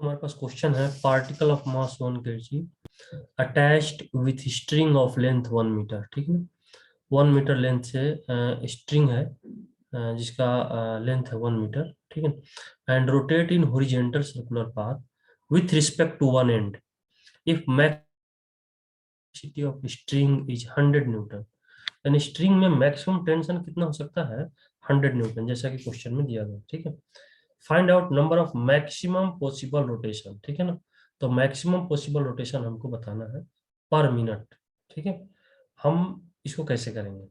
हमारे पास क्वेश्चन है particle of mass 1 kg attached with string of length 1 metre. ठीक है, 1 मीटर लेंथ से स्ट्रिंग है जिसका लेंथ है 1 मीटर। ठीक है, and rotate in horizontal circular path with respect to one and if max T of string is 100 newton. यानी string में मैक्सिमम टेंशन कितना हो सकता है 100 न्यूटन, जैसा कि क्वेश्चन में दिया गया। ठीक है, find out number of maximum possible rotation. ठीक है ना, तो मैक्सिमम पॉसिबल रोटेशन हमको बताना है पर मिनट। ठीक है, हम इसको कैसे करेंगे?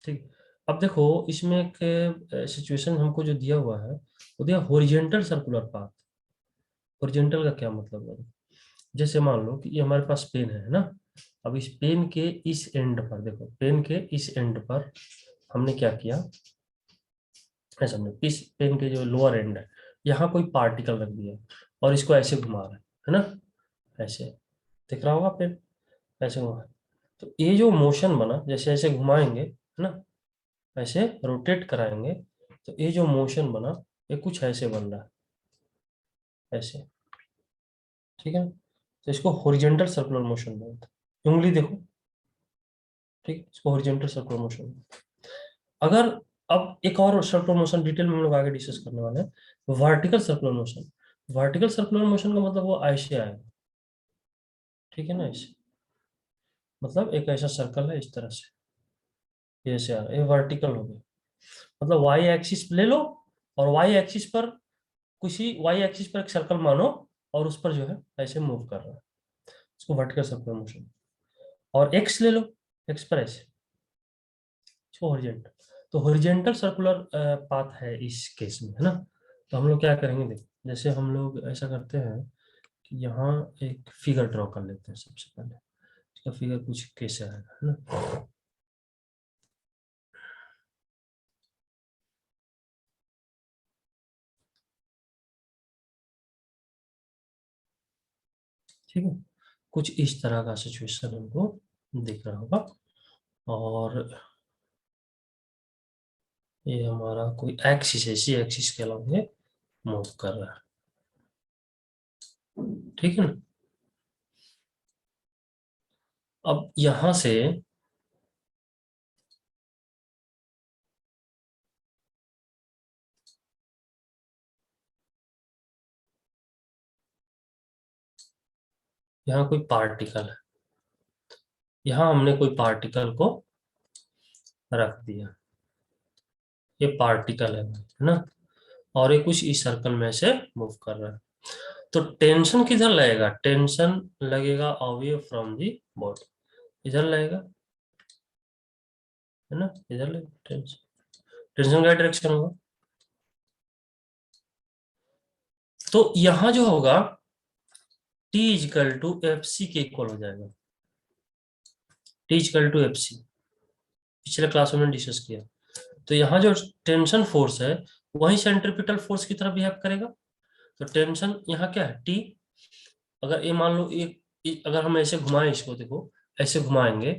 ठीक, अब देखो इसमें एक सिचुएशन हमको जो दिया हुआ है वो दिया हॉरिजॉन्टल सर्कुलर पाथ। हॉरिजॉन्टल का क्या मतलब है? जैसे मान लो कि ये हमारे पास पेन है ना, अब इस पेन के इस एंड पर देखो, पेन के इस एंड पर हमने क्या किया, ऐसा समझो इस पेन के जो लोअर एंड है यहाँ कोई पार्टिकल रख दिया और इसको ऐसे घुमा रहा है ना, ऐसे दिख रहा होगा पेन, ऐसे घुमा। तो ये जो मोशन बना, जैसे ऐसे घुमाएंगे है ना, ऐसे रोटेट कराएंगे, तो ये जो मोशन बना ये कुछ ऐसे बन रहा है, ऐसे। ठीक है, तो इसको हॉरिजॉन्टल सर्कुलर मोशन बोलते हैं। उंगली देखो, ठीक, इसको हॉरिजॉन्टल सर्कुलर मोशन। अगर अब एक और सर्कुलर मोशन डिटेल में हम लोग आगे डिस्कस करने वाले हैं, vertical circular motion. Vertical circular motion का मतलब वो ऐसे आएगा, ठीक है ना, ऐसे, मतलब एक ऐसा सर्कल है इस तरह से, ये ऐसे आ रहा है, ये वर्टिकल हो गया। मतलब वाई एक्सिस ले लो और वाई एक्सिस पर किसी वाई एक्सिस पर एक सर्कल मानो और उस पर जो है ऐसे मूव कर रहा है, इसको वर्टिकल सर्कुलर मोशन। और एक्स ले लो, एक्स पर ऐसे, इसको हॉरिजॉन्टल। तो हॉरिजॉन्टल सर्कुलर पाथ है इस केस में, है ना। तो हम लोग क्या करेंगे, देखो जैसे हम लोग ऐसा करते हैं कि यहाँ एक फिगर ड्रॉ कर लेते हैं सबसे पहले। इसका फिगर कुछ कैसे आएगा, है ना। ठीक है, कुछ इस तरह का सिचुएशन हमको दिख रहा होगा और ये हमारा कोई एक्सिस, ऐसी एक्सिस के अलावा मूव कर रहा है। ठीक है ना, अब यहां से यहाँ कोई पार्टिकल है, यहाँ हमने कोई पार्टिकल को रख दिया, ये पार्टिकल है ना, और ये कुछ इस सर्कल में से मूव कर रहा है। तो टेंशन किधर लगेगा? टेंशन लगेगा अवे फ्रॉम दी बॉडी, इधर लगेगा, है ना, इधर लगेगा टेंशन। टेंशन का डायरेक्शन होगा, तो यहां जो होगा T is equal to F C के इक्वल हो जाएगा। T is equal to F C, पिछले क्लास में डिस्कस किया। तो यहाँ जो टेंशन फोर्स है वही सेंट्रीपिटल फोर्स की तरह बिहेव करेगा। तो टेंशन यहाँ क्या है, T। अगर ये मान लो अगर हम ऐसे घुमाएं इसको, देखो ऐसे घुमाएंगे,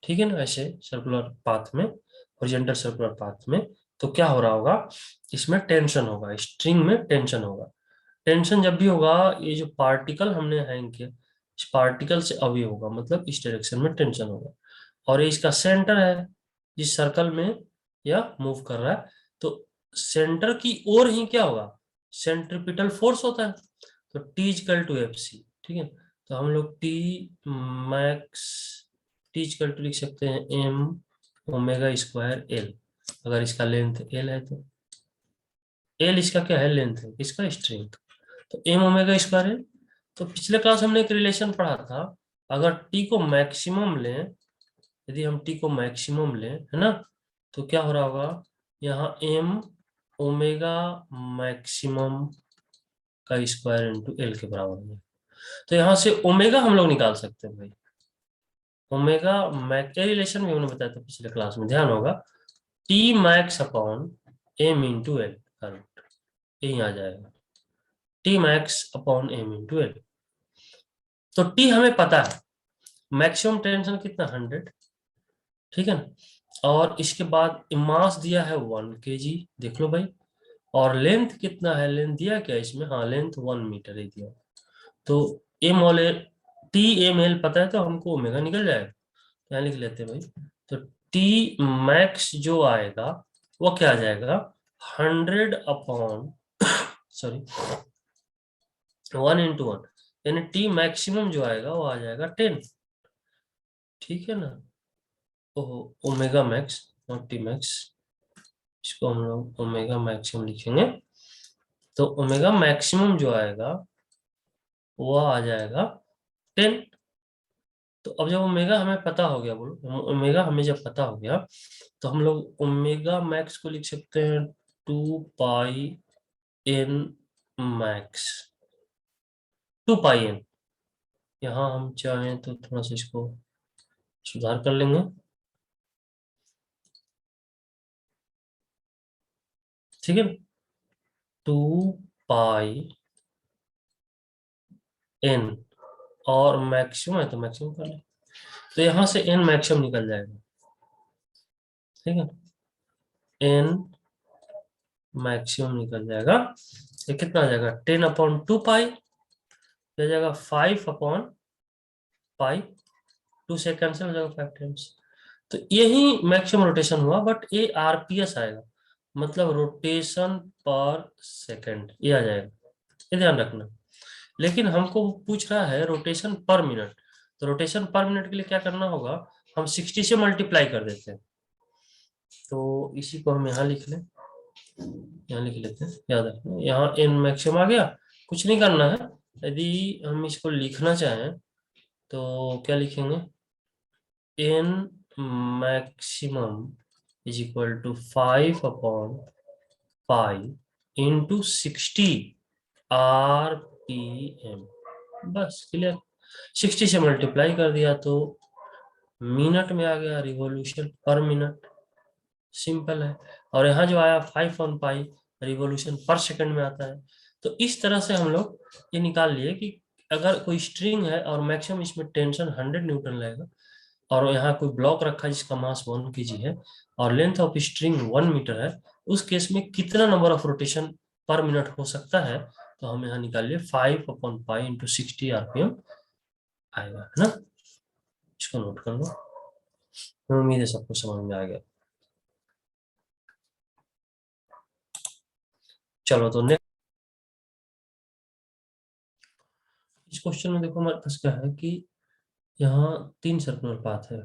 ठीक है ना, ऐसे सर्कुलर पाथ में, हॉरिजॉन्टल सर्कुलर पाथ में, तो क्या हो रहा होगा, इसमें टेंशन होगा, स्ट्रिंग में टेंशन होगा। टेंशन जब भी होगा, ये जो पार्टिकल हमने हैंग किया इस पार्टिकल से अवे होगा, मतलब इस डायरेक्शन में टेंशन होगा। और ये इसका सेंटर है जिस सर्कल में यह मूव कर रहा है, तो सेंटर की ओर ही क्या होगा, सेंट्रिपिटल फोर्स होता है। तो T is equal to F C, ठीक है। तो हम लोग T max, T is equal to लिख सकते हैं एम ओमेगा स्क्वायर एल, अगर इसका लेंथ एल है तो एल इसका क्या है, लेंथ है, इसका स्ट्रेंथ। तो एम ओमेगा स्क्वायर एल। तो पिछले क्लास हमने एक रिलेशन पढ़ा था, अगर टी को मैक्सिमम लें, यदि हम टी को मैक्सिमम लें, है ना, तो क्या हो रहा होगा, यहाँ एम ओमेगा मैक्सिमम का स्क्वायर इंटू एल के बराबर है। तो यहाँ से ओमेगा हम लोग निकाल सकते हैं भाई, ओमेगा मैक, ये रिलेशन भी हमने बताया था पिछले क्लास में, ध्यान होगा, T max upon M into L का रूट, यही आ जाएगा, T max upon M into L. तो टी हमें पता है, मैक्सिमम टेंशन कितना 100, ठीक है ना, और इसके बाद मास दिया है 1 kg, देख लो भाई, और लेंथ कितना है, लेंथ दिया क्या इसमें, हाँ लेंथ 1 मीटर है दिया। तो एम और टी एम एल पता है तो हमको ओमेगा निकल जाएगा, यहाँ लिख लेते हैं भाई। तो टी मैक्स जो आएगा वो क्या आ जाएगा, 100 अपॉन सॉरी 1 into 1, यानी टी मैक्सिमम जो आएगा वो आ जाएगा 10। ठीक है ना, ओहो omega max not T max, इसको हम लोग ओमेगा मैक्सिमम लिखेंगे। तो ओमेगा मैक्सिमम जो आएगा वो आ जाएगा 10। तो अब जब ओमेगा हमें पता हो गया, बोलो ओमेगा हमें जब पता हो गया, तो हम लोग ओमेगा मैक्स को लिख सकते हैं 2 पाई एन मैक्स, 2 पाई एन। यहाँ हम चाहें तो थोड़ा सा इसको सुधार कर लेंगे। ठीक है, 2 पाई एन, और मैक्सिमम है तो मैक्सिमम कर ले, तो यहाँ से एन मैक्सिमम निकल जाएगा। ठीक है, एन मैक्सिमम निकल जाएगा, ये कितना आ जाएगा 10/2 पाई, ये जाएगा 5/पाई, 2 से कैंसिल हो जाएगा 5 टाइम्स। तो यही मैक्सिमम रोटेशन हुआ, बट ये आरपीएस आएगा, मतलब रोटेशन पर सेकंड, ये आ जाएगा, ये ध्यान रखना। लेकिन हमको पूछ रहा है रोटेशन पर मिनट, तो रोटेशन पर मिनट के लिए क्या करना होगा, हम 60 से मल्टीप्लाई कर देते हैं। तो इसी को हम यहाँ लिख लें, यहाँ लिख लेते हैं, याद रखना यहाँ एन मैक्सिमम आ गया, कुछ नहीं करना है। यदि हम इसको लिखना चाहें तो क्या लिखेंगे, N maximum is equal to 5/पाई × 60 RPM, बस क्लियर। 60 से मल्टीप्लाई कर दिया तो मिनट में आ गया, रिवॉल्यूशन पर मिनट, सिंपल है। और यहाँ जो आया 5/पाई रिवॉल्यूशन पर सेकंड में आता है। तो इस तरह से हम लोग ये निकाल लिए कि अगर कोई स्ट्रिंग है और मैक्सिमम इसमें टेंशन 100 न्यूटन लगेगा, और यहाँ कोई ब्लॉक रखा है जिसका मास 1 kg है, और लेंथ ऑफ स्ट्रिंग 1 मीटर है, उस केस में कितना नंबर ऑफ रोटेशन पर मिनट हो सकता है, तो हम यहाँ निकालिए 5/पाई × 60 RPM आएगा, है ना। इसको नोट कर लो, उम्मीद है सबको समझ में आ गया। चलो तो नेक्स्ट, इस क्वेश्चन में देखो हमारे पास क्या है कि यहाँ 3 सर्कुलर पाथ है।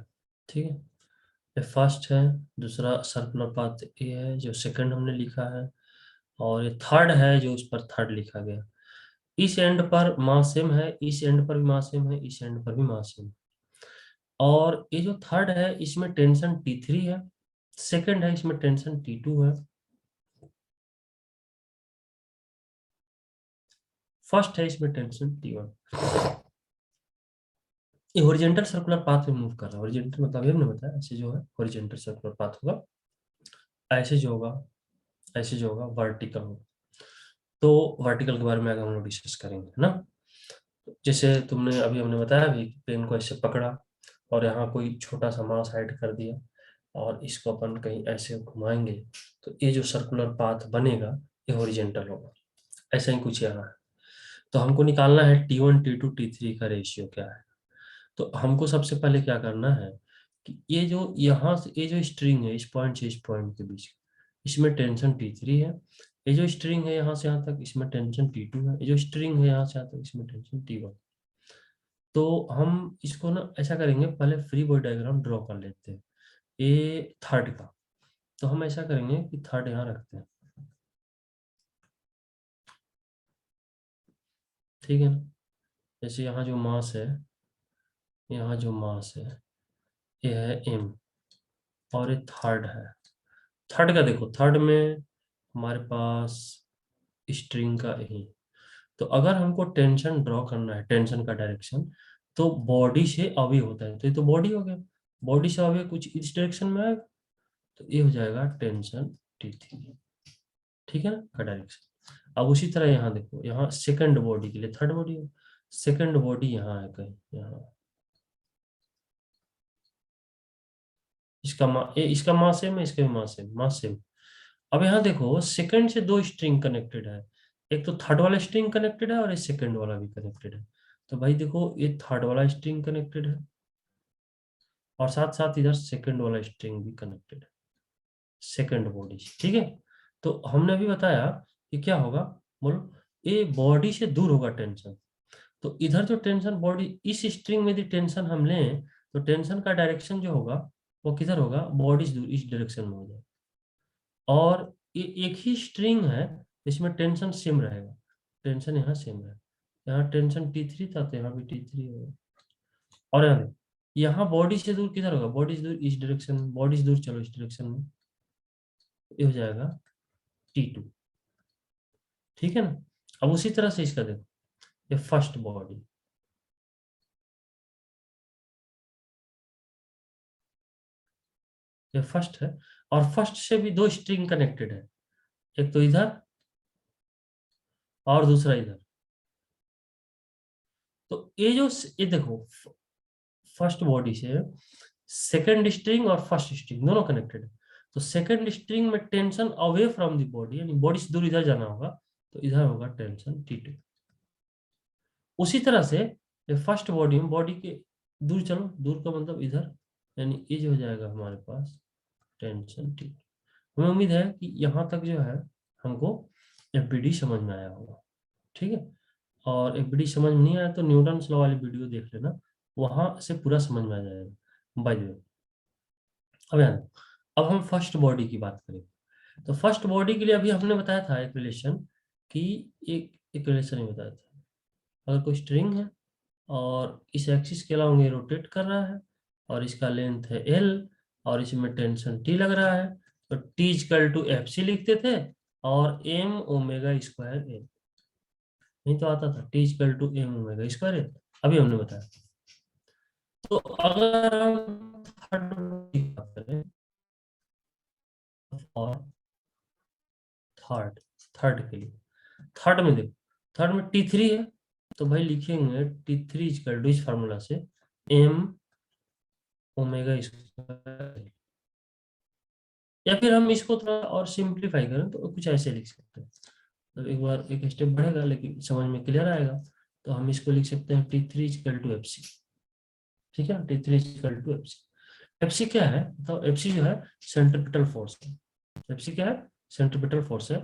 ठीक है, ये फर्स्ट है, दूसरा सर्कुलर पाथ ये है जो सेकंड हमने लिखा है, और ये थर्ड है जो उस पर थर्ड लिखा गया। इस एंड पर मास सेम है, इस एंड पर भी मास सेम है, इस एंड पर भी मास सेम। और ये जो थर्ड है इसमें टेंशन T3 है, सेकंड है इसमें टेंशन T2 है, फर्स्ट है इसमें टेंशन T1। ये हॉरिजॉन्टल सर्कुलर पाथ में मूव कर रहा है, हॉरिजॉन्टल मतलब ये हमने बताया ऐसे जो है हॉरिजॉन्टल सर्कुलर पाथ होगा, ऐसे जो होगा, ऐसे जो होगा वर्टिकल होगा। तो वर्टिकल के बारे में आगे हम लोग डिस्कस करेंगे, है ना। जैसे तुमने अभी हमने बताया भी, पेन को ऐसे पकड़ा और यहाँ कोई छोटा सा मास ऐड कर दिया, और इसको अपन कहीं ऐसे घुमाएंगे, तो ये जो सर्कुलर पाथ बनेगा ये हॉरिजॉन्टल होगा। ऐसा ही कुछ यहाँ है। तो हमको निकालना है T1 T2 T3 का रेशियो क्या है। तो हमको सबसे पहले क्या करना है कि ये जो यहाँ से ये जो स्ट्रिंग है इस पॉइंट से इस पॉइंट के बीच, इसमें टेंशन T3 है। ये जो स्ट्रिंग है यहाँ से यहाँ तक, इसमें टेंशन T2 है। ये जो स्ट्रिंग है यहाँ से यहाँ तक, इसमें टेंशन T1। तो हम इसको ना ऐसा करेंगे, पहले फ्री बॉडी डायग्राम ड्रॉ कर लेते हैं ये थर्ड का। तो हम ऐसा करेंगे कि थर्ड यहाँ रखते हैं, ठीक है ना। जैसे यहाँ जो मास है, यहाँ जो मास है ये है m, और ये थर्ड है। थर्ड का देखो, थर्ड में हमारे पास स्ट्रिंग का यही। तो अगर हमको टेंशन ड्रॉ करना है, टेंशन का डायरेक्शन, तो बॉडी से अवे होता है, तो ये तो बॉडी हो गया, बॉडी से अवे कुछ इस डायरेक्शन में आएगा, तो ये हो जाएगा टेंशन T3। ठीक है ना, का डायरेक्शन। अब उसी तरह यहाँ देखो, यहाँ सेकंड बॉडी के लिए, थर्ड बॉडी हो, सेकंड बॉडी यहाँ है कहीं यहाँ, इसका मास सेम है, इसका भी मास सेम, मास सेम। अब यहाँ देखो सेकंड से दो स्ट्रिंग कनेक्टेड है, एक तो थर्ड वाला स्ट्रिंग कनेक्टेड है और एक सेकंड वाला भी कनेक्टेड है। तो भाई देखो ये थर्ड वाला स्ट्रिंग कनेक्टेड है और साथ साथ इधर सेकंड वाला स्ट्रिंग भी कनेक्टेड है, सेकंड बॉडी से, ठीक है। तो हमने अभी बताया कि क्या होगा, बोलो, ये बॉडी से दूर होगा टेंशन। तो इधर जो टेंशन बॉडी, इस स्ट्रिंग में यदि टेंशन हम लें तो टेंशन का डायरेक्शन जो होगा वो किधर होगा, बॉडी से दूर, इस डायरेक्शन में हो जाएगा। और ये एक ही स्ट्रिंग है, इसमें टेंशन सेम रहेगा, टेंशन यहाँ सेम है, यहाँ टेंशन T3 था तो यहाँ भी T3 होगा। और यहाँ बॉडी से दूर किधर होगा, बॉडी से दूर इस डायरेक्शन में, बॉडी से दूर चलो इस डायरेक्शन में, ये हो जाएगा T2, ठीक है ना। अब उसी तरह से इसका देखो, ये फर्स्ट बॉडी, ये फर्स्ट है और फर्स्ट से भी दो स्ट्रिंग कनेक्टेड है, एक तो इधर और दूसरा इधर। तो ये जो, ये देखो फर्स्ट बॉडी से सेकंड स्ट्रिंग और फर्स्ट स्ट्रिंग दोनों कनेक्टेड है। तो सेकंड स्ट्रिंग में tension away from the body, यानी बॉडी से दूर इधर जाना होगा, तो इधर होगा टेंशन T2। उसी तरह से ये फर्स्ट बॉडी में, बॉडी के दूर चलो, दूर का मतलब इधर, यानी ये जो हो जाएगा हमारे पास टेंशन T2। हमें उम्मीद है कि यहाँ तक जो है हमको एफबीडी समझ में आया होगा, ठीक है। और एफबीडी समझ में नहीं आया तो न्यूटन लॉ वाली वीडियो देख लेना, वहां से पूरा समझ में आ जाएगा। बाय द वे, अब यहाँ अब हम फर्स्ट बॉडी की बात करें। तो फर्स्ट बॉडी के लिए अभी हमने बताया था एक रिलेशन, कि एक रिलेशन ही बताया था, अगर कोई स्ट्रिंग है और इस एक्सिस के अलावा ये रोटेट कर रहा है और इसका लेंथ है L और इसमें टेंशन T लग रहा है, तो T इक्वल टू FC लिखते थे और M ओमेगा स्क्वायर L, नहीं तो आता था T equal to M omega square L, अभी हमने बताया। तो अगर हम थर्ड की बात करें और थर्ड, थर्ड के लिए, थर्ड में देखो, थर्ड में T3 है, तो भाई लिखेंगे T3 इक्वल टू इस फार्मूला से M ओमेगा स्क्वायर, या फिर हम इसको थोड़ा और सिंप्लीफाई करें तो कुछ ऐसे लिख सकते हैं। तो एक बार एक स्टेप बढ़ेगा लेकिन समझ में क्लियर आएगा। तो हम इसको लिख सकते हैं T3 इक्वल टू FC, ठीक है, T3 equal to FC। FC क्या है, तो FC जो है सेंट्रीपिटल फोर्स है, FC क्या है, सेंट्रीपिटल फोर्स है।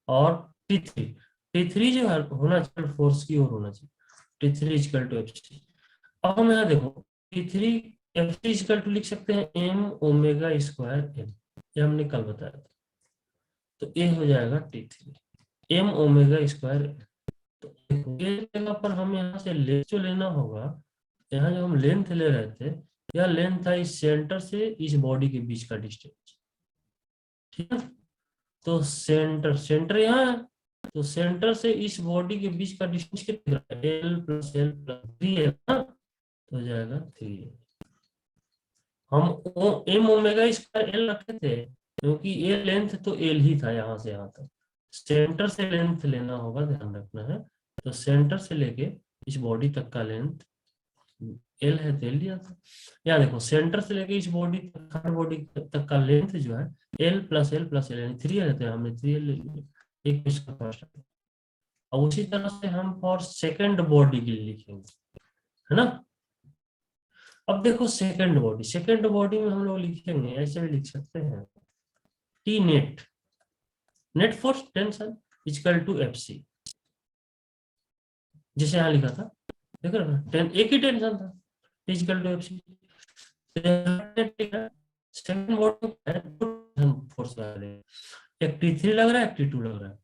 और T3, T3 जो है होना चाहिए फोर्स की ओर होना चाहिए, T3 इक्वल टू FC। अब हम यहाँ देखो T3 FC इक्वल टू लिख सकते हैं M ओमेगा स्क्वायर L, ये हमने कल बताया था। तो ये हो जाएगा T3 M ओमेगा स्क्वायर। तो ये जगह पर हम यहाँ से लेंथ जो लेना होगा, यहाँ जो हम लेंथ ले रहे थे, यह लेंथ था इस सेंटर से इस बॉडी के बीच का डिस्टेंस, ठीक है। तो सेंटर, सेंटर यहाँ है, तो सेंटर से इस बॉडी के बीच का डिस्टेंस कितना है, L+L+3L ना, तो हो जाएगा 3L। हम M ओमेगा स्क्वायर L रखे थे क्योंकि ये लेंथ तो L ही था यहाँ से यहाँ तक, सेंटर से लेंथ लेना होगा, ध्यान रखना है। तो सेंटर से लेके इस बॉडी तक का लेंथ L है तो L लिया था। यहाँ देखो सेंटर से लेके इस बॉडी तक, हर बॉडी तक का लेंथ जो है L+L+L यानी 3L है, तो हमने 3L ले लिया, एक इसका फर्स्ट। और उसी तरह से हम फॉर सेकंड बॉडी के लिए लिखेंगे, है ना। अब देखो सेकंड बॉडी, सेकंड बॉडी में हम लोग लिखेंगे, ऐसे भी लिख सकते हैं T net, net force tension equal to FC, जैसे यहाँ लिखा था, देख रहे हो एक ही टेंशन था, T equal to FC। Second body में फोर्स लगा रहे हैं, एक T3 लग रहा है, एक T2 लग रहा है।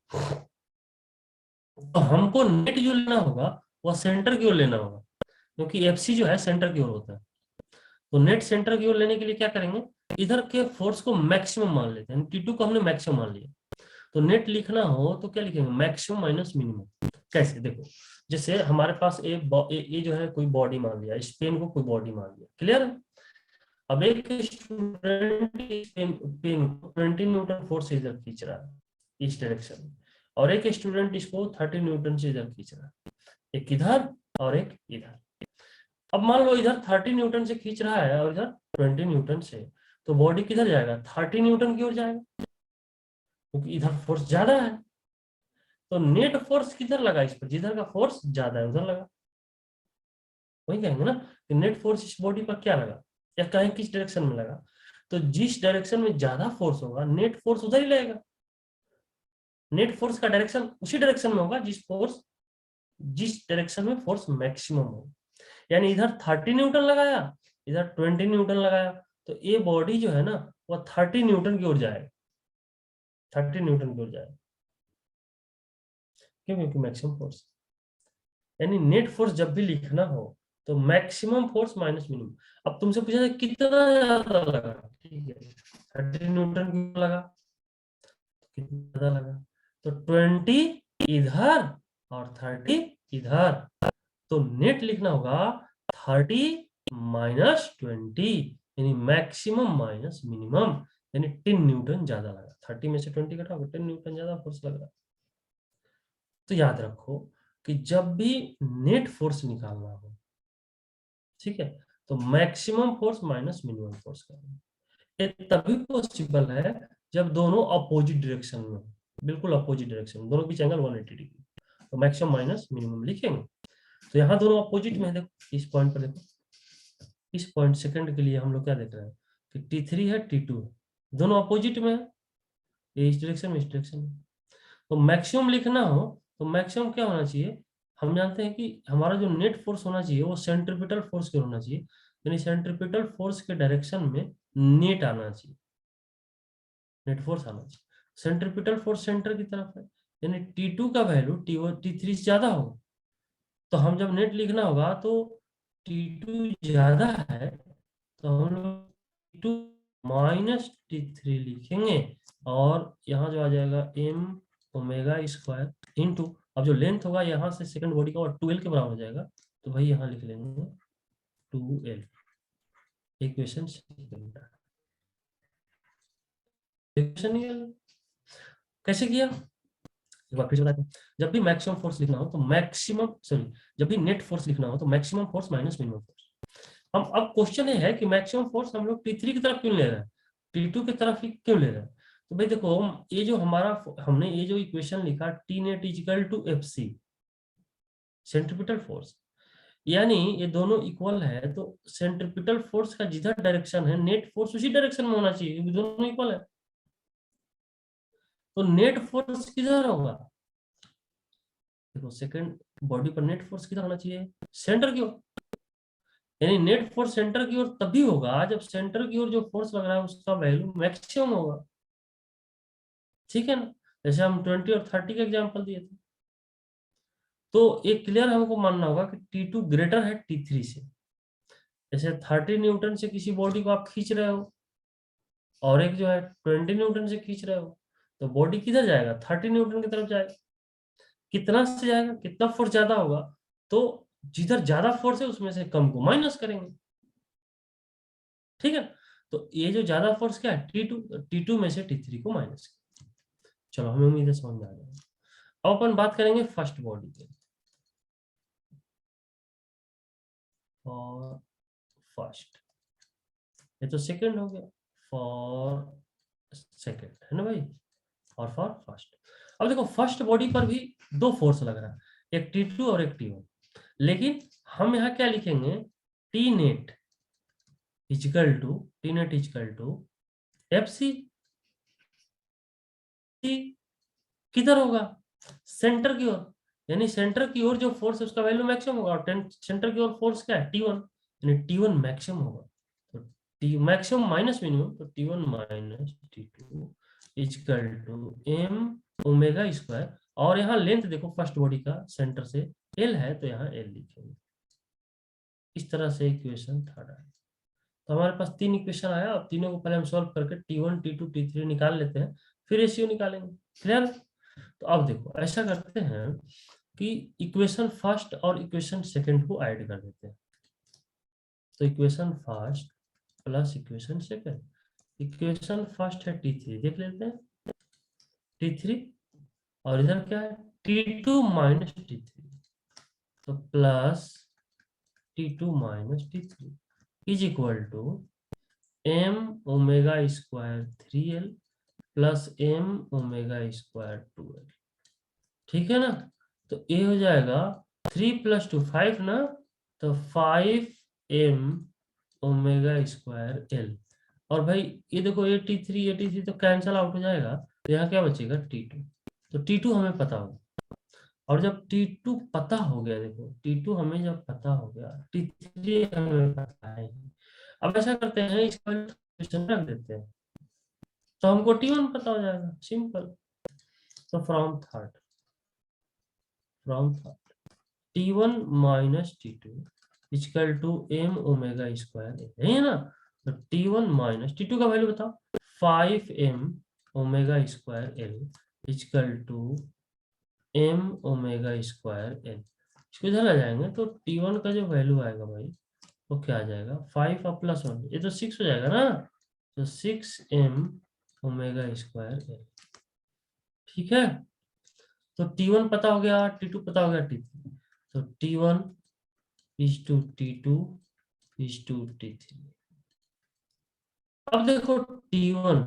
तो हमको नेट जो लेना होगा वह सेंटर की ओर लेना होगा, क्योंकि FC जो है सेंटर की ओर होता है। तो नेट सेंटर की ओर लेने के लिए क्या करेंगे, इधर के फोर्स को मैक्सिमम मान लेते हैं, T2 को हमने मैक्सिमम मान लिया। तो नेट लिखना हो तो क्या लिखेंगे, मैक्सिमम माइनस मिनिमम। कैसे, देखो जैसे हमारे पास ये जो है कोई बॉडी मान लिया, इस पेन को कोई बॉडी मान लिया, क्लियर है। अब एक स्टूडेंट पेन को 20 न्यूटन फोर्स से इधर खींच रहा है इस डायरेक्शन में, और एक स्टूडेंट इसको 30 न्यूटन से इधर खींच रहा है, एक इधर और एक इधर। अब मान लो इधर 30 न्यूटन से खींच रहा है और इधर 20 न्यूटन से, तो बॉडी किधर जाएगा, 30 न्यूटन की ओर जाएगा। क्योंकि इधर फोर्स ज्यादा है, तो नेट फोर्स किधर लगा इस पर, जिधर का फोर्स ज्यादा है उधर लगा। वही कहेंगे ना कि नेट फोर्स इस बॉडी पर क्या लगा, या कहें किस डायरेक्शन में लगा, तो जिस डायरेक्शन में ज्यादा फोर्स होगा नेट फोर्स उधर ही लगेगा। नेट फोर्स का डायरेक्शन उसी डायरेक्शन में होगा जिस डायरेक्शन में फोर्स मैक्सिमम हो। यानी इधर 30 न्यूटन लगाया, इधर 20 न्यूटन लगाया, तो ये बॉडी जो है ना वो 30 न्यूटन की ओर जाएगा, 30 न्यूटन की ओर जाएगा। क्यों? क्योंकि मैक्सिमम फोर्स। यानी नेट फोर्स जब भी लिखना हो तो मैक्सिमम फोर्स माइनस मिनिमम। अब तुमसे पूछा था कितना ज्यादा लगा, ठीक है 30 न्यूटन क्यों लगा, कितना ज्यादा लगा, तो 20 इधर और 30 इधर, तो नेट लिखना होगा 30 माइनस 20, यानी मैक्सिमम माइनस मिनिमम, यानी 10 न्यूटन ज्यादा लगा। 30 में से 20 घटाओ, 10 न्यूटन ज्यादा फोर्स लग रहा। तो याद रखो कि जब भी नेट फोर्स निकालना हो, ठीक है, तो maximum force minus minimum force करेंगे। ये तभी पॉसिबल है जब दोनों अपोजिट डायरेक्शन में हो, बिल्कुल अपोजिट डायरेक्शन में, दोनों बीच एंगल 180 डिग्री, तो मैक्सिमम माइनस मिनिमम लिखेंगे। तो यहाँ दोनों अपोजिट में है, देखो इस पॉइंट पर देखो, इस पॉइंट सेकंड के लिए हम लोग क्या देख रहे हैं कि T3 है T2 है, दोनों अपोजिट में है, ये इस डायरेक्शन में इस डायरेक्शन में। तो मैक्सिमम लिखना हो तो मैक्सिमम क्या होना चाहिए, हम जानते हैं कि हमारा जो नेट फोर्स होना चाहिए वो सेंट्रीपिटल फोर्स के होना चाहिए, यानी सेंट्रीपिटल फोर्स के डायरेक्शन में नेट आना चाहिए, नेट फोर्स आना चाहिए। सेंट्रीपिटल फोर्स सेंटर की तरफ है, यानी T2 का वैल्यू T3 से ज्यादा होगा, तो हम जब नेट लिखना होगा तो T2 ज्यादा है तो हम लोग T2 माइनस T3 लिखेंगे, और यहाँ जो आ जाएगा m ओमेगा स्क्वायर इंटू, अब जो लेंथ होगा यहाँ से सेकंड बॉडी का और 2l के बराबर हो जाएगा, तो भाई यहाँ लिख लेंगे 2l। इक्वेशन कैसे किया, एक बार फिर से बताते हैं। जब भी मैक्सिमम फोर्स लिखना हो तो मैक्सिमम सॉरी जब भी नेट फोर्स लिखना हो तो maximum force minus minimum force. हम अब क्वेश्चन ये है कि मैक्सिमम फोर्स हम लोग T3 की तरफ क्यों ले रहे हैं, T2 की तरफ ही क्यों ले रहे हैं। तो भाई देखो ये जो हमारा हमने ये जो इक्वेशन लिखा T net equal to FC centripetal force, यानी ये दोनों इक्वल है, तो सेंट्रीपिटल फोर्स का जिधर डायरेक्शन है नेट फोर्स उसी डायरेक्शन में होना चाहिए क्योंकि दोनों इक्वल है। तो नेट फोर्स किधर होगा, देखो सेकंड बॉडी पर नेट फोर्स किधर होना चाहिए, सेंटर की ओर। यानी नेट फोर्स सेंटर की ओर तभी होगा जब सेंटर की ओर जो फोर्स लग रहा है उसका वैल्यू मैक्सिमम होगा, ठीक है ना। जैसे हम 20 और 30 का एग्जांपल दिए थे, तो एक क्लियर हमको मानना होगा कि T2 ग्रेटर है T3 से। जैसे 30 न्यूटन से किसी बॉडी को आप खींच रहे हो और एक जो है 20 न्यूटन से खींच रहे हो, तो बॉडी किधर जाएगा, 30 न्यूटन की तरफ जाएगा। कितना से जाएगा, कितना फोर्स ज्यादा होगा, तो जिधर ज्यादा फोर्स है उसमें से कम को माइनस करेंगे, ठीक है। तो ये जो ज्यादा फोर्स क्या है T2, T2 में से T3 को माइनस। चलो हमें उम्मीद है समझ में आ जाएगा। अब अपन बात करेंगे फर्स्ट बॉडी के, और फर्स्ट, ये तो सेकंड हो गया, फॉर सेकंड है ना भाई, और फॉर फर्स्ट। अब देखो फर्स्ट बॉडी पर भी दो फोर्स लग रहा है, एक T2 और एक T1, लेकिन हम यहाँ क्या लिखेंगे, T net is equal to FC किधर होगा, सेंटर की ओर। यानी सेंटर की ओर जो फोर्स है उसका वैल्यू मैक्सिमम होगा, और सेंटर की ओर फोर्स क्या है T1, यानी T1 मैक्सिमम होगा। तो T मैक्सिमम माइनस मिनिमम, तो T1 minus T2 is equal to m omega square, और यहाँ लेंथ देखो फर्स्ट बॉडी का सेंटर से L है तो यहाँ L लिखेंगे। इस तरह से इक्वेशन थर्ड आया। तो हमारे पास तीन इक्वेशन आया, अब तीनों को पहले हम सॉल्व करके T1 T2 T3 निकाल लेते हैं, फिर रेशियो निकालेंगे। क्लियर। तो अब देखो ऐसा करते हैं कि इक्वेशन फर्स्ट और इक्वेशन सेकंड को ऐड कर देते हैं। तो equation first plus equation second, equation first है T3 देख लेते हैं, T3, और इधर क्या है T2 माइनस T3, तो plus T2 minus T3 is equal to m omega square 3l plus M omega square 2l, ठीक है ना। तो ये हो जाएगा 3 + 2 5 ना, तो 5m ओमेगा स्क्वायर एल। और भाई ये देखो 83 तो कैंसल आउट हो जाएगा, तो यहाँ क्या बचेगा T2। तो T2 हमें पता होगा, और जब T2 पता हो गया, देखो T2 हमें जब पता हो गया, T3 हमें पता है। अब ऐसा करते हैं, इसका क्वेश्चन रख देते हैं, तो हमको T1 पता हो जाएगा, सिंपल। तो from third T1 minus T2 equal to m omega square है ना। तो T1 माइनस T2 का वैल्यू बताओ, 5m omega square L equal to m omega square L. इसको इधर आ जाएंगे तो T1 का जो वैल्यू आएगा भाई, वो क्या आ जाएगा, 5 और +1, ये तो 6 हो जाएगा ना। तो 6m ओमेगा स्क्वायर एल, ठीक है। तो T1 पता हो गया, T2 पता हो गया, T3। तो T1 is to T2 is to T3। अब देखो T1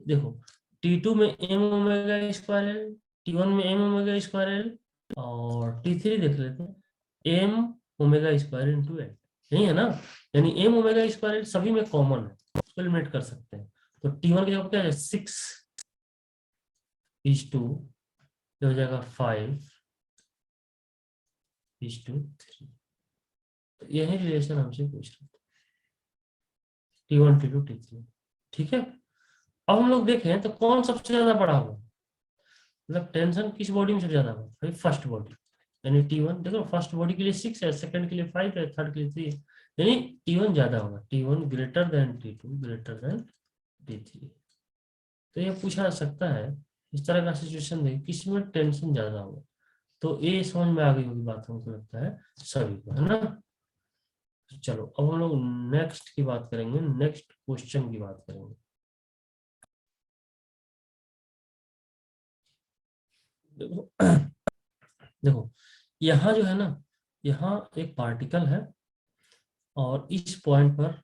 देखो, T2 में m omega square L, T1 में m ओमेगा स्क्वायर एल, और T3 देख लेते हैं, m omega square into L, यही है ना। यानी m ओमेगा स्क्वायर एल सभी में कॉमन है, उसको एलिमिनेट कर सकते हैं। तो T1 की जगह क्या है, 6 इज टू, हो जाएगा 5 इज टू 3। तो यही रिलेशन हमसे पूछ रहे थे, T1 T2 T3, ठीक है। अब हम लोग देखें तो कौन सबसे ज्यादा बड़ा होगा, मतलब टेंशन किस बॉडी में सबसे ज्यादा होगा, भाई फर्स्ट बॉडी, यानी T1। देखो फर्स्ट बॉडी के लिए 6 है, सेकंड के लिए 5 है, थर्ड के लिए 3 है, यानी T1 ज्यादा होगा, T1 greater than T2 greater than T3। तो ये पूछा जा सकता है, इस तरह का सिचुएशन देखिए किसमें टेंशन ज्यादा होगा। तो ये समझ में आ गई होगी बात, हमको लगता है सभी को, है ना। चलो अब हम लोग नेक्स्ट की बात करेंगे, नेक्स्ट क्वेश्चन की बात करेंगे। देखो देखो यहाँ जो है ना, यहाँ एक पार्टिकल है, और इस पॉइंट पर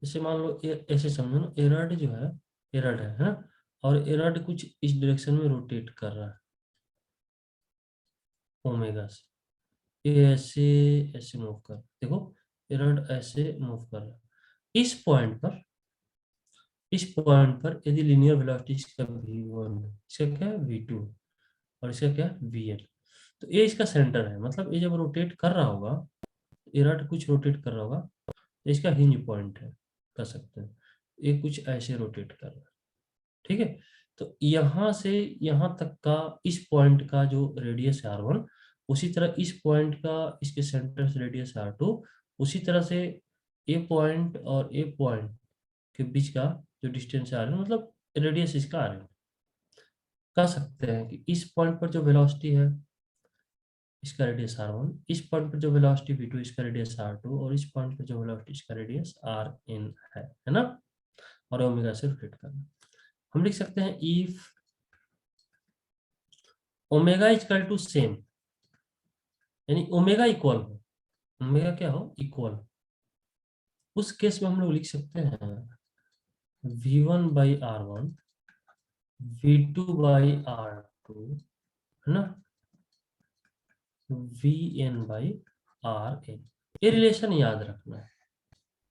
जैसे मान लो ऐसे समझो ना, एरड जो है, एरड है ना, और एरड कुछ इस डायरेक्शन में रोटेट कर रहा है ओमेगा से, ये ऐसे ऐसे मूव कर, देखो एरड ऐसे मूव कर रहा है इस पॉइंट पर। इस पॉइंट पर यदि लीनियर वेलोसिटी इसका v1 है, इसका क्या है v2, और इसका क्या है vn, तो ये इसका सेंटर है, मतलब ये जब रोटेट कर रहा होगा, एरड कुछ रोटेट कर रहा होगा, तो इसका हिंज पॉइंट है, कर सकते हैं। ये कुछ ऐसे रोटेट कर रहा है, ठीक है। तो यहाँ से यहाँ तक का इस पॉइंट का जो रेडियस है r1, उसी तरह इस पॉइंट का, इसके सेंटर से रेडियस r2, उसी तरह से ए पॉइंट और ए पॉइंट के बीच का जो डिस्टेंस है r1, मतलब रेडियस इसका r1। कह सकते हैं कि इस पॉइंट पर जो वेलोसिटी है, इसका रेडियस r1, इस पॉइंट पर जो वेलोसिटी v2, इसका रेडियस r2, और इस पॉइंट पर जो वेलोसिटी, इसका रेडियस rn है ना। और ओमेगा से रोटेट करना, हम लिख सकते हैं if omega equal to same, यानी ओमेगा इक्वल हो, ओमेगा क्या हो, इक्वल, उस केस में हम लोग लिख सकते हैं v1/r1 v2/r2 है ना, vn/rn। ये रिलेशन याद रखना है,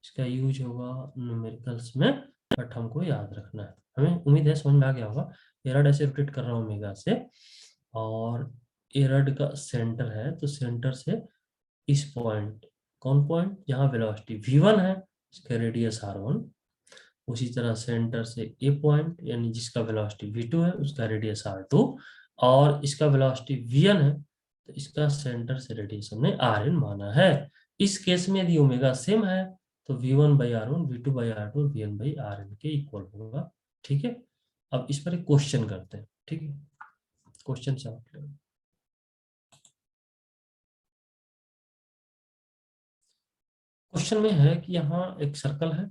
इसका यूज होगा न्यूमेरिकल्स में, बट हमको याद रखना है। हमें उम्मीद है समझ में आ गया होगा। एरड ऐसे रोटेट कर रहा हूँ ओमेगा से, और एरड का सेंटर है, तो सेंटर से इस पॉइंट, कौन पॉइंट, जहाँ वेलोसिटी v1 है, इसका रेडियस r1, उसी तरह सेंटर से ए पॉइंट, यानी जिसका वेलोसिटी v2 है, उसका रेडियस r2, और इसका वेलोसिटी vn है, तो इसका सेंटर से रेडियस हमने rn माना है। इस केस में यदि ओमेगा सेम है, तो v1/r1 v2/r2 vn/rn के इक्वल होगा, ठीक है। अब इस पर एक क्वेश्चन करते हैं, ठीक है, क्वेश्चन सॉल्व करें। क्वेश्चन में है कि यहाँ एक सर्कल है,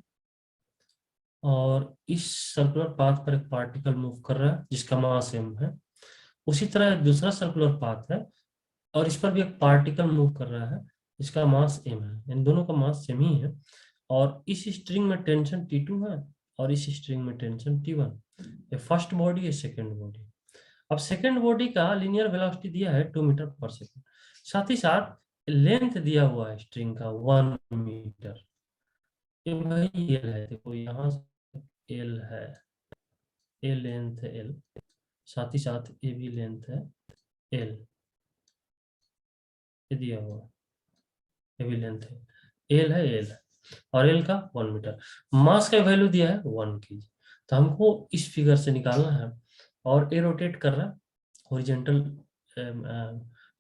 और इस सर्कुलर पाथ पर एक पार्टिकल मूव कर रहा है जिसका मास m है। उसी तरह एक दूसरा सर्कुलर पाथ है, और इस पर भी एक पार्टिकल मूव कर रहा है जिसका मास m है, इन दोनों का मास सेम ही है। और इस स्ट्रिंग में टेंशन T2 है, और इस स्ट्रिंग में टेंशन T1। ये फर्स्ट बॉडी है, सेकेंड बॉडी। अब सेकेंड बॉडी का लीनियर वेलोसिटी दिया है 2 मीटर पर सेकेंड, साथ ही साथ लेंथ दिया हुआ है स्ट्रिंग का 1 मीटर। ये भाई एल है, देखो यहाँ एल है, ए लेंथ है एल, साथ ही साथ ए भी लेंथ है एल, ये दिया हुआ है, ये भी लेंथ है एल है, एल है, और एल का 1 मीटर। मास का वैल्यू दिया है 1 केजी। तो हमको इस फिगर से निकालना है, और ए रोटेट कर रहा है, हॉरिजॉन्टल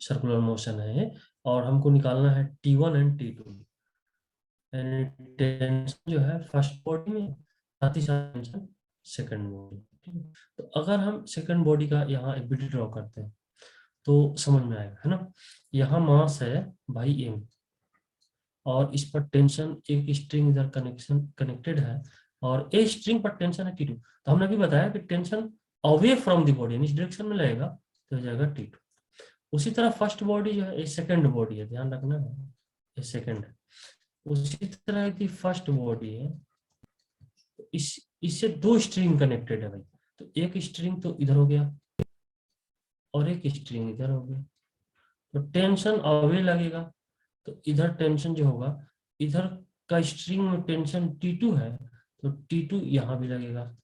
सर्कुलर मोशन है ये, और हमको निकालना है T1 एंड T2। टेंशन जो है फर्स्ट बॉडी में, साथ ही साथ टेंशन सेकंड बॉडी। ठीक है, तो अगर हम सेकंड बॉडी का यहाँ एक विधि ड्रॉ करते हैं तो समझ में आएगा, है ना। यहाँ मास है भाई एम, और इस पर टेंशन, एक स्ट्रिंग इधर कनेक्शन कनेक्टेड है, और ए स्ट्रिंग पर टेंशन है T2। तो हमने भी बताया कि tension away from the body, इस डायरेक्शन में लगेगा तो हो जाएगा T2। उसी तरह फर्स्ट बॉडी जो है, ये सेकंड बॉडी है, ध्यान रखना है, ये सेकंड है। उसी तरह की फर्स्ट बॉडी है, इस इससे दो स्ट्रिंग कनेक्टेड है भाई। तो एक स्ट्रिंग तो इधर हो गया और एक स्ट्रिंग इधर हो गया, तो टेंशन अवे लगेगा। तो इधर टेंशन जो होगा, इधर का स्ट्रिंग में टेंशन T2 है, तो T2 यहाँ भी लगेगा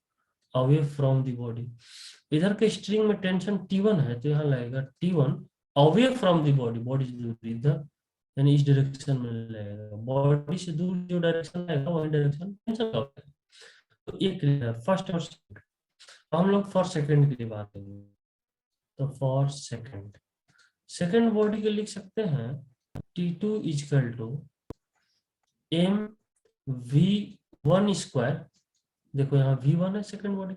अवे फ्रॉम द बॉडी। इधर के स्ट्रिंग में टेंशन T1 है, तो यहाँ लगेगा T1 away from the body, body से दूर इधर, यानी इस डायरेक्शन में लगेगा, बॉडी से दूर जो डायरेक्शन लगेगा वही डायरेक्शन टेंशन का होगा। तो ये क्लियर है फर्स्ट और सेकंड। हम लोग फॉर सेकंड के लिए बात करेंगे, तो फॉर सेकंड, सेकंड बॉडी के लिख सकते हैं T2 is equal to M V one square, देखो यहाँ V1 है second body,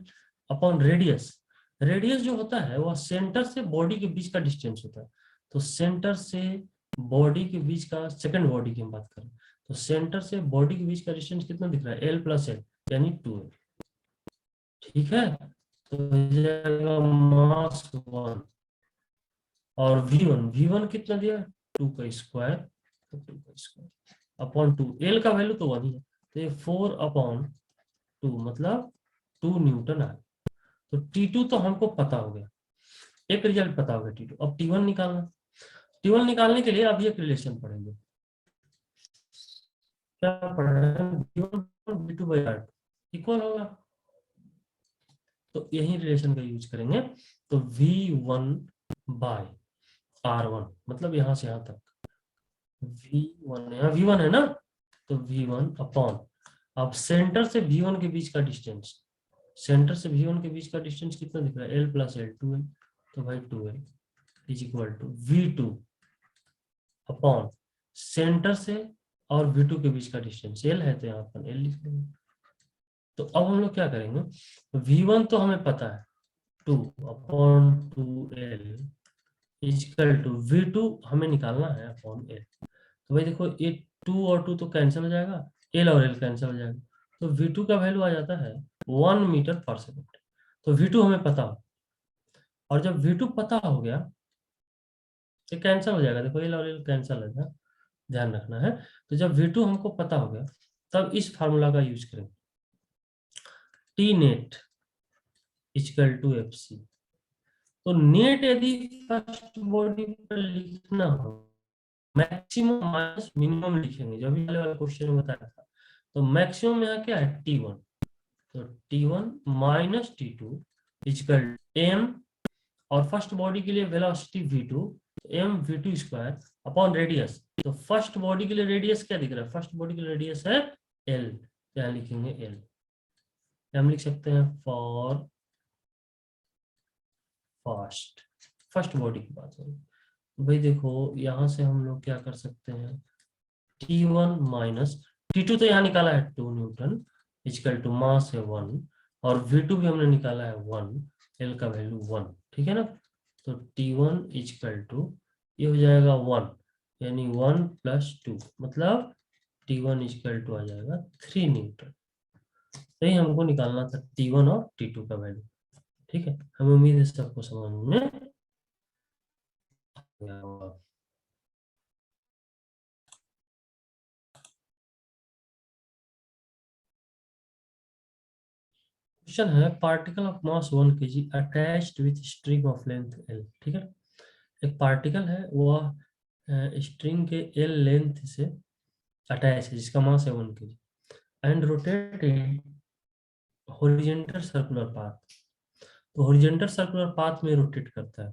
upon radius. Radius जो होता है वह सेंटर से बॉडी के बीच का डिस्टेंस होता है। तो सेंटर से बॉडी के बीच का, सेकंड बॉडी की हम बात करें, तो सेंटर से बॉडी के बीच का डिस्टेंस कितना दिख रहा है, L प्लस एल, यानी 2L। ठीक है, तो हो जाएगा मास 1, और V1 कितना दिया, 2 का स्क्वायर, तो 2 का स्क्वायर अपॉन 2, एल का वैल्यू तो 1 ही है, तो ये 4 अपॉन 2 मतलब 2 न्यूटन आ। तो T2 तो हमको पता हो गया, एक रिजल्ट पता हो गया T2। अब T1 निकालना, T1 निकालने के लिए अभी एक रिलेशन पढ़ेंगे, क्या पढ़ेंगे, V2/R2 इक्वल होगा, तो यही रिलेशन का यूज करेंगे। तो V1/R1 मतलब यहाँ से यहाँ तक, V1 यहाँ V1 है ना, तो V1 अपॉन, अब सेंटर से V1 के बीच का डिस्टेंस, सेंटर से V1 के बीच का डिस्टेंस कितना दिख रहा है, L प्लस एल, 2L, तो भाई 2L is equal to V2 upon centre से और V2 के बीच का डिस्टेंस L है, तो यहाँ पर L लिख देंगे। तो अब हम लोग क्या करेंगे, V1 तो हमें पता है 2 upon 2L is equal to V2 हमें निकालना है अपॉन L। तो भाई देखो ये 2 और 2 तो कैंसिल हो जाएगा, L और L कैंसिल हो जाएगा, तो V2 का वैल्यू आ जाता है 1 मीटर पर सेकेंड। तो V2 हमें पता हो, और जब V2 पता हो गया, ये कैंसिल हो जाएगा, देखो L और L कैंसिल है ना, ध्यान रखना है। तो जब V2 हमको पता हो गया, तब इस फार्मूला का यूज करेंगे, T net equal to FC। तो नेट यदि फर्स्ट बॉडी पर लिखना हो, मैक्सिमम माइनस मिनिमम लिखेंगे, जो भी वाला क्वेश्चन में बताया था। तो मैक्सिमम यहाँ क्या है T1, तो T1 minus T2 equal M, और फर्स्ट बॉडी के लिए velocity V2, M V2 square upon radius. तो फर्स्ट बॉडी के लिए रेडियस क्या दिख रहा है, फर्स्ट बॉडी के लिए रेडियस है L, यहाँ लिखेंगे L। हम लिख सकते हैं फॉर फर्स्ट, फर्स्ट बॉडी की बात है। भाई देखो यहाँ से हम लोग क्या कर सकते हैं, T1 माइनस T2 तो यहाँ निकाला है 2 न्यूटन इक्वल टू मास है 1, और V2 भी हमने निकाला है 1, L का वैल्यू 1, ठीक है ना। तो T1 इक्वल टू ये हो जाएगा 1, यानी 1 प्लस 2 मतलब T1 इक्वल टू आ जाएगा 3 न्यूटन। यही हमको निकालना था T1 और T2 का वैल्यू। ठीक है, हमें उम्मीद है सबको समझ में आया होगा। क्वेश्चन है particle of mass 1 kg attached with string of length L, ठीक है। एक पार्टिकल है वह स्ट्रिंग के L लेंथ से अटैच है जिसका मास है 1 kg and rotate in horizontal circular path. तो हॉरिजॉन्टल सर्कुलर पाथ में रोटेट करता है,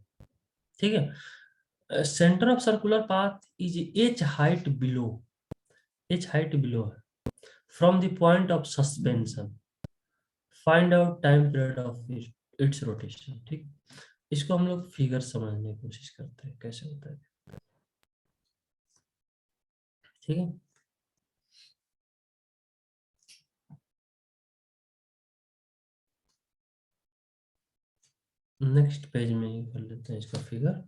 ठीक है। Centre of circular path is H height below है from the point of suspension, find out time period of its rotation, ठीक। इसको हम लोग फिगर समझने की कोशिश करते हैं कैसे होता है, ठीक है। नेक्स्ट पेज में ही कर लेते हैं इसका फिगर।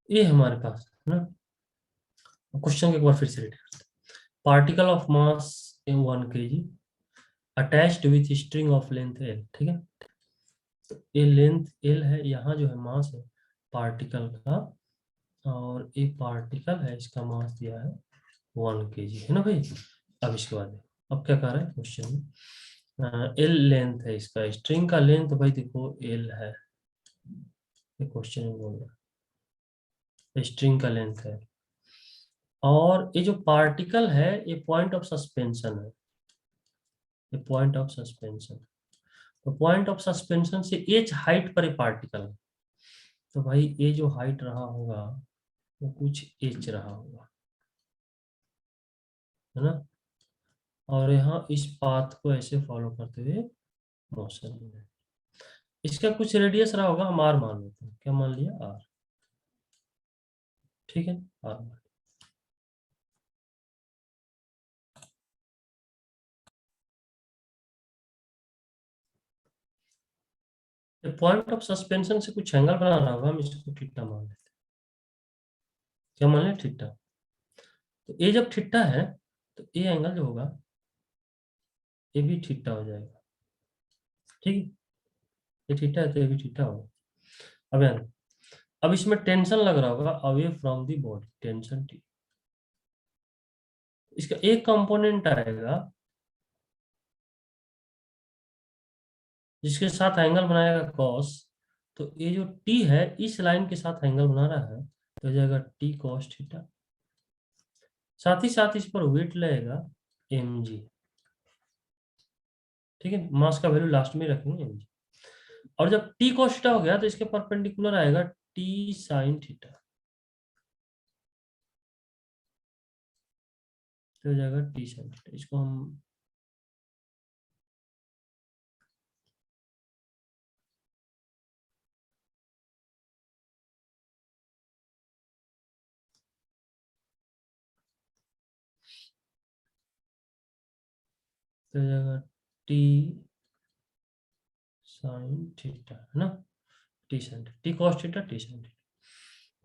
ये हमारे पास है ना। क्वेश्चन को एक बार फिर से रीड करते हैं। Particle of mass 1 kg attached with string of length L, ठीक है। तो ये लेंथ L है, यहाँ जो है मास है पार्टिकल का, और एक पार्टिकल है इसका मास दिया है 1 kg, है ना भाई। अब इसके बाद अब क्या कर रहा है क्वेश्चन में, L लेंथ है इसका, स्ट्रिंग का लेंथ भाई देखो L है, ये क्वेश्चन में बोल रहा है स्ट्रिंग का लेंथ है, और ये जो पार्टिकल है ये पॉइंट ऑफ सस्पेंशन है, ये पॉइंट ऑफ सस्पेंशन। तो पॉइंट ऑफ सस्पेंशन से एच हाइट पर ये पार्टिकल है, तो भाई ये जो हाइट रहा होगा वो कुछ एच रहा होगा, है ना। और यहाँ इस पाथ को ऐसे फॉलो करते हुए मोशन में इसका कुछ रेडियस रहा होगा, हम आर मान लेते हैं, क्या मान लिया आर, ठीक है आर। पॉइंट ऑफ सस्पेंशन से कुछ एंगल बना रहा होगा, हम इसको थीटा मान लेते हैं, क्या मान लें थीटा। तो ये जब थीटा है तो ये एंगल जो होगा ये भी थीटा हो जाएगा, ठीक है। ये थीटा है तो ये भी थीटा होगा। अब यार अब इसमें टेंशन लग रहा होगा away from the body, tension T, इसका एक कंपोनेंट आएगा जिसके साथ एंगल बनाएगा कॉस, तो ये जो टी है इस लाइन के साथ एंगल बना रहा है तो हो जाएगा टी कॉस थीटा। साथ ही साथ इस पर वेट लगेगा एम जी, ठीक है, मास का वैल्यू लास्ट में रखेंगे एम जी। और जब टी कॉस थीटा हो गया तो इसके परपेंडिकुलर आएगा टी साइन थीटा, तो हो जाएगा टी साइन थीटा। इसको हम तो हो जाएगा टी साइन थीटा, है ना, T sine T cos theta T sine theta.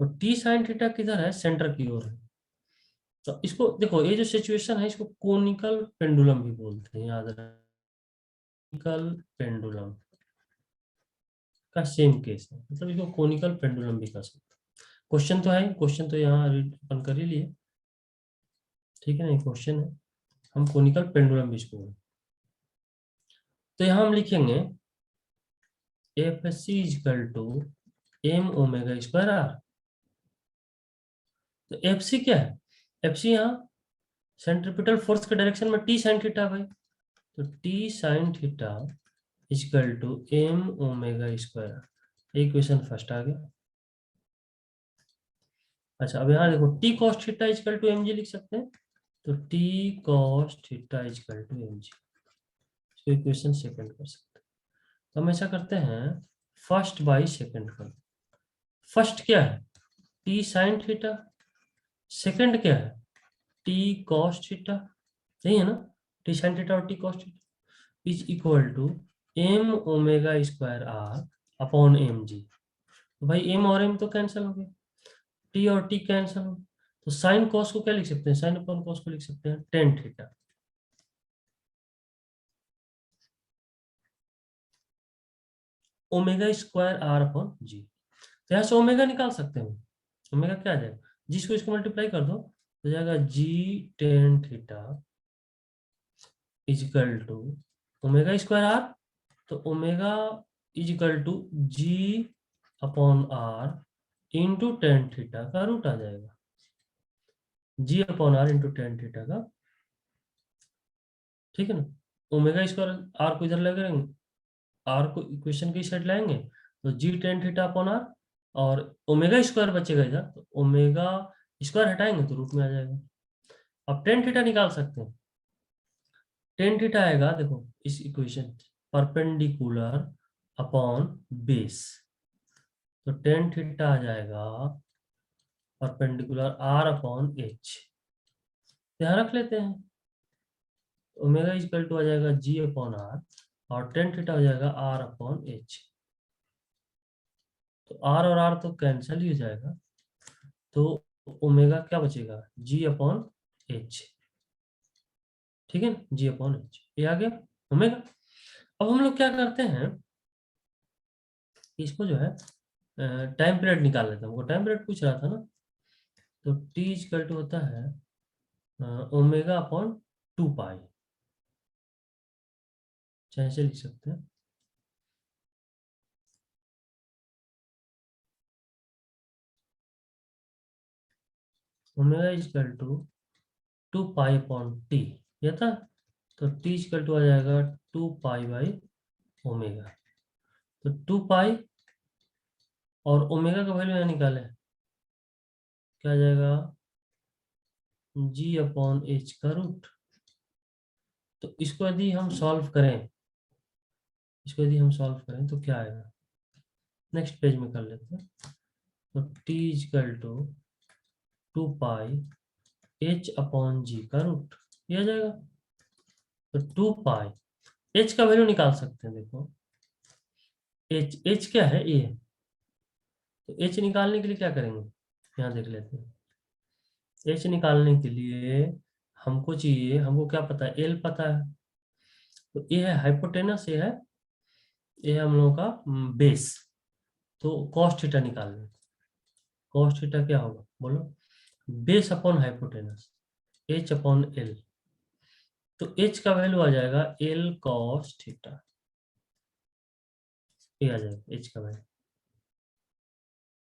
तो टी साइन थीटा किधर है, सेंटर की ओर है। तो इसको देखो ये जो सिचुएशन है इसको कोनिकल पेंडुलम भी बोलते हैं, याद रखना, कोनिकल पेंडुलम का सेम केस है, मतलब इसको कोनिकल पेंडुलम भी कर सकते हैं। क्वेश्चन तो है, क्वेश्चन तो यहाँ ओपन कर ही लिए, ठीक है ना, क्वेश्चन है, हम कोनिकल पेंडुलम भी इसको बोलते हैं। तो यहाँ हम लिखेंगे F C is equal to M omega square are. तो एफ सी क्या है, एफ सी यहाँ सेंट्रीपिटल फोर्स के डायरेक्शन में टी साइन थीटा भाई, तो T sine theta equal to M omega square, equation first आ गया। अच्छा अब यहाँ देखो T cos theta equal to M G लिख सकते हैं, तो T cos theta equal to M G, इसको इक्वेशन सेकंड कर सकते हैं। तो हम ऐसा करते हैं फर्स्ट बाई सेकंड कर, फर्स्ट क्या है टी साइन थीटा, सेकंड क्या है टी कॉस थीटा, सही है ना, टी साइन थीटा और T cos theta is equal to M omega square R upon M G. तो भाई एम और एम तो कैंसिल हो गए, टी और टी कैंसिल हो, तो साइन कॉस को क्या लिख सकते हैं, साइन अपॉन कॉस को लिख सकते हैं tan theta. Omega square R upon G, तो यहाँ से ओमेगा निकाल सकते हैं, ओमेगा क्या आ जाएगा, जिसको इसको मल्टीप्लाई कर दो तो जाएगा g tan theta equal to omega square are, तो omega equal to g upon r into tan theta का रूट आ जाएगा, जी upon r into tan theta का, ठीक है ना। ओमेगा स्क्वायर आर को इधर लगाएंगे, आर को इक्वेशन की साइड लाएंगे तो जी टेन थीटा अपॉन आर, और ओमेगा स्क्वायर बचेगा इधर, तो ओमेगा स्क्वायर हटाएंगे तो रूट में आ जाएगा। अब टेन थीटा निकाल सकते हैं, टेन थीटा आएगा देखो इस इक्वेशन परपेंडिकुलर अपॉन बेस, तो टेन थीटा आ जाएगा परपेंडिकुलर आर अपॉन एच, यहाँ रख लेते हैं, ओमेगा इक्वल टू आ जाएगा जी अपॉन आर और टेन थीटा हो जाएगा आर अपॉन एच, तो आर और आर तो कैंसिल ही हो जाएगा, तो ओमेगा क्या बचेगा जी अपॉन एच, ठीक है ना, जी अपॉन एच ये आ गया ओमेगा। अब हम लोग क्या करते हैं, इसको जो है टाइम पीरियड निकाल लेते हैं, हमको टाइम पीरियड पूछ रहा था ना, तो टी इक्वल टू होता है ओमेगा अपॉन टू पाई, चाहे ऐसे लिख सकते हैं, omega equal to two pi upon T, ये था, तो टी इक्वल टू आ जाएगा टू पाई बाई ओमेगा, तो टू पाई और ओमेगा का वैल्यू यहाँ निकाले, क्या आ जाएगा जी अपॉन एच का रूट, तो इसको यदि हम सॉल्व करें, इसको यदि हम सॉल्व करें तो क्या आएगा, नेक्स्ट पेज में कर लेते हैं, तो T equal to two pi h upon g का रूट, ये आ जाएगा, तो टू पाई एच का वैल्यू निकाल सकते हैं, देखो एच, एच क्या है ए, तो एच निकालने के लिए क्या करेंगे, यहाँ देख लेते हैं, एच निकालने के लिए हमको चाहिए, हमको क्या पता है एल पता है, तो ये है हाइपोटेनस, ये है हम लोगों का बेस, तो कॉस थीटा निकाल लें, कॉस थीटा क्या होगा बोलो, base upon hypotenuse H upon L, तो एच का वैल्यू आ जाएगा एल कॉस थीटा, ये आ जाएगा एच का वैल्यू,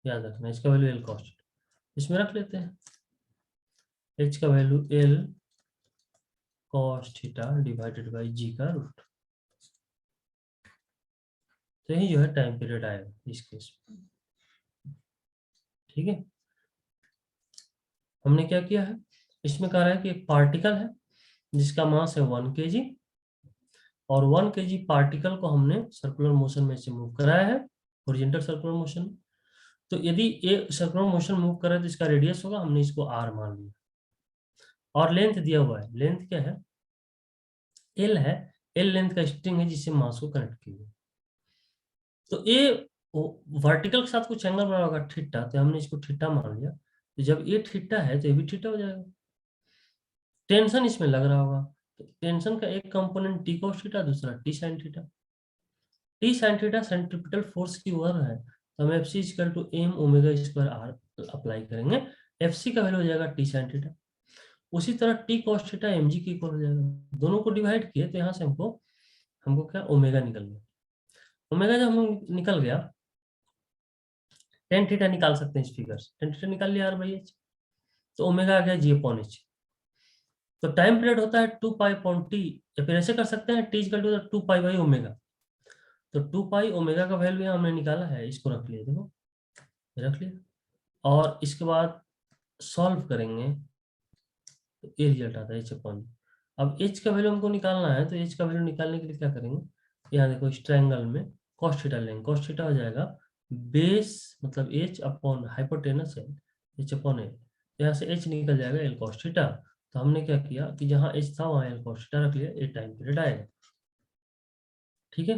याद रखना इसका वैल्यू एल कॉस थीटा, इसमें रख लेते हैं एच का value l cos theta divided by g का रूट, तो यही जो है टाइम पीरियड आएगा इस केस में, ठीक है। हमने क्या किया है, इसमें कह रहा है कि एक पार्टिकल है जिसका मास है 1 kg, और 1 kg पार्टिकल को हमने सर्कुलर मोशन में से मूव कराया है, हॉरिजॉन्टल सर्कुलर मोशन, तो यदि ये सर्कुलर मोशन मूव करे तो इसका रेडियस होगा, हमने इसको आर मान लिया, और लेंथ दिया हुआ है, लेंथ क्या है एल है, एल लेंथ का स्ट्रिंग है जिससे मास को कनेक्ट किया, तो ये वर्टिकल के साथ कुछ एंगल बना होगा थीटा, तो हमने इसको थीटा मान लिया, तो जब ये थीटा है तो ये भी थीटा हो जाएगा, टेंशन इसमें लग रहा होगा, तो टेंशन का एक कंपोनेंट टी कॉस थीटा, दूसरा T sine theta, T sine theta centripetal force की ओर है, तो हम F C equal to M omega square R apply करेंगे, एफ सी का वैल्यू हो जाएगा टी साइन थीटा, उसी तरह T cos theta M G के इक्वल हो जाएगा, दोनों को डिवाइड किए तो यहाँ से हमको हमको क्या ओमेगा निकल गया, ओमेगा जब हम निकल गया टेन थीटा निकाल सकते हैं इस फिगर से, टेन थीटा निकाल लिया आर बाई एच, तो ओमेगा आ गया G/H। तो टाइम पीरियड होता है 2 पाई/T, या फिर ऐसे कर सकते हैं T इक्वल टू 2 पाई/ओमेगा। तो 2 पाई ओमेगा का वैल्यू यहाँ हमने निकाला है, इसको रख लिया, देखो रख लिया। और इसके बाद सॉल्व करेंगे तो ये रिजल्ट आता है H/। अब H का वैल्यू हमको निकालना है, तो H का वैल्यू निकालने के लिए क्या करेंगे, यहाँ देखो इस ट्रायंगल में cos थीटा लेंगे। cos थीटा हो जाएगा बेस मतलब H/हाइपोटेनस है H/A। यहाँ से H निकल जाएगा L cos थीटा। तो हमने क्या किया कि जहाँ H था वहाँ L cos थीटा रख लिया, ये टाइम पीरियड आएगा। ठीक है।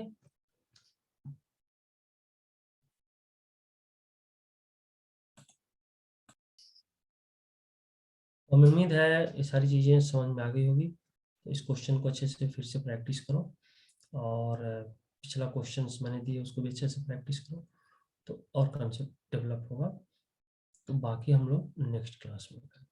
हमें उम्मीद है ये सारी चीज़ें समझ में आ गई होगी। तो इस क्वेश्चन को अच्छे से फिर से प्रैक्टिस करो, और पिछला क्वेश्चंस मैंने दिए उसको भी अच्छे से प्रैक्टिस करो, तो और कंसेप्ट डेवलप होगा। तो बाकी हम लोग नेक्स्ट क्लास में करेंगे।